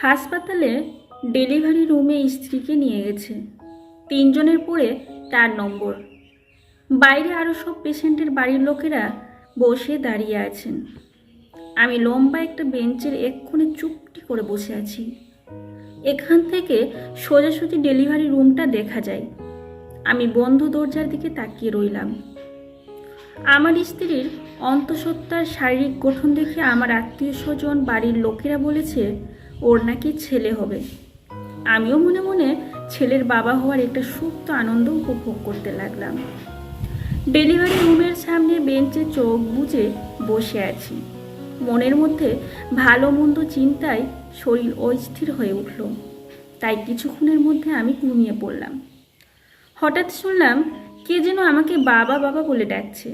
হাসপাতালে ডেলিভারি রুমে স্ত্রীকে নিয়ে গেছে। 3 জনের পরে 4 নম্বর। বাইরে আরও সব পেশেন্টের বাড়ির লোকেরা বসে দাঁড়িয়ে আছেন। আমি লম্বা একটা বেঞ্চের এক্ষুনি চুপটি করে বসে আছি। এখান থেকে সোজাসুজি ডেলিভারি রুমটা দেখা যায়। আমি বন্ধ দরজার দিকে তাকিয়ে রইলাম। আমার স্ত্রীর অন্তঃসত্ত্বার শারীরিক গঠন দেখে আমার আত্মীয় স্বজন বাড়ির লোকেরা বলেছে ওর নাকি ছেলে হবে। আমিও মনে মনে ছেলের বাবা হওয়ার একটা সুপ্ত আনন্দ উপভোগ করতে লাগলাম। ডেলিভারি রুমের সামনে বেঞ্চে চোখ বুজে বসে আছি। মনের মধ্যে ভালো মন্দ চিন্তায় শরীর অস্থির হয়ে উঠল। তাই কিছুক্ষণের মধ্যে আমি ঘুমিয়ে পড়লাম। হঠাৎ শুনলাম কে যেন আমাকে বাবা বাবা বলে ডাকছে।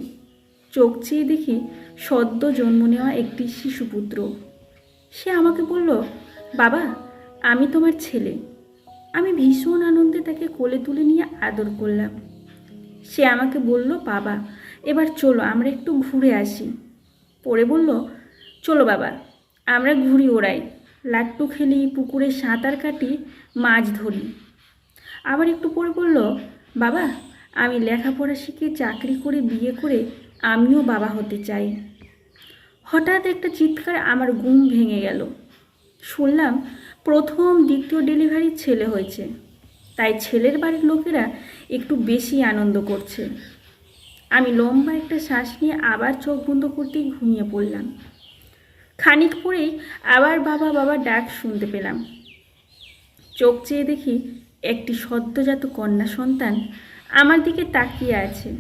চোখ চেয়ে দেখি সদ্য জন্ম নেওয়া একটি শিশুপুত্র। সে আমাকে বলল, বাবা, আমি তোমার ছেলে। আমি ভীষণ আনন্দে তাকে কোলে তুলে নিয়ে আদর করলাম। সে আমাকে বলল, বাবা, এবার চলো আমরা একটু ঘুরে আসি। পরে বলল, চলো বাবা, আমরা ঘুড়ি ওড়াই, লাট্টু খেলি, পুকুরে সাঁতার কাটি, মাছ ধরি। আবার একটু পরে বলল, বাবা, আমি লেখাপড়া শিখে চাকরি করে বিয়ে করে আমিও বাবা হতে চাই। হঠাৎ একটা চিৎকার আমার ঘুম ভেঙে গেল। শুনলাম প্রথম দ্বিতীয় ডেলিভারি ছেলে হয়েছে, তাই ছেলের বাড়ির লোকেরা একটু বেশি আনন্দ করছে। আমি লম্বা একটা শ্বাস নিয়ে আবার চোখ বন্ধ করতেই ঘুমিয়ে পড়লাম। খানিক পরেই আবার বাবা বাবা ডাক শুনতে পেলাম। চোখ চেয়ে দেখি একটি সদ্যজাত কন্যা সন্তান আমার দিকে তাকিয়ে আছে।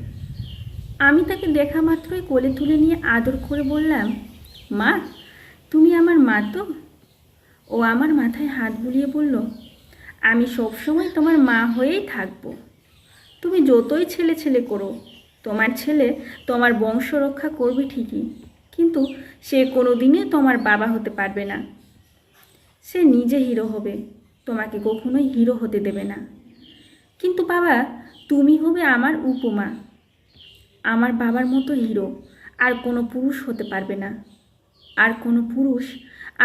আমি তাকে দেখা মাত্রই কোলে তুলে নিয়ে আদর করে বললাম, মা, তুমি আমার মা তো? ও আমার মাথায় হাত বুলিয়ে বলল, আমি সবসময় তোমার মা হয়েই থাকবো। তুমি যতই ছেলে ছেলে করো, তোমার ছেলে তোমার বংশ রক্ষা করবে ঠিকই, কিন্তু সে কোনো দিনই তোমার বাবা হতে পারবে না। সে নিজে হিরো হবে, তোমাকে কখনোই হিরো হতে দেবে না। কিন্তু বাবা, তুমি হবে আমার উপমা। আমার বাবার মতো হিরো আর কোনো পুরুষ হতে পারবে না। আর কোনো পুরুষ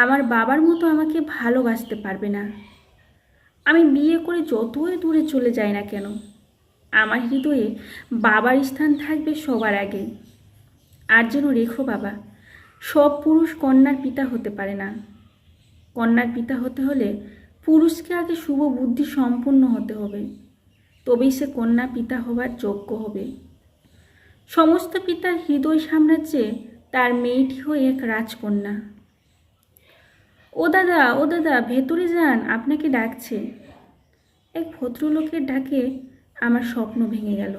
আমার বাবার মতো আমাকে ভালোবাসতে পারবে না। আমি বিয়ে করে যতই দূরে চলে যাই না কেন, আমার হৃদয়ে বাবার স্থান থাকবে সবার আগে। আর যেন রেখো বাবা, সব পুরুষ কন্যার পিতা হতে পারে না। কন্যার পিতা হতে হলে পুরুষকে আগে শুভ বুদ্ধি সম্পন্ন হতে হবে, তবেই সে কন্যা পিতা হবার যোগ্য হবে। সমস্ত পিতার হৃদয় সাম্রাজ্যে তার মেয়েটি হয়ে এক রাজকন্যা। ও দাদা, ও দাদা, ভেতরে যান, আপনাকে ডাকছে। এক ভদ্রলোকের ডাকে আমার স্বপ্ন ভেঙে গেল।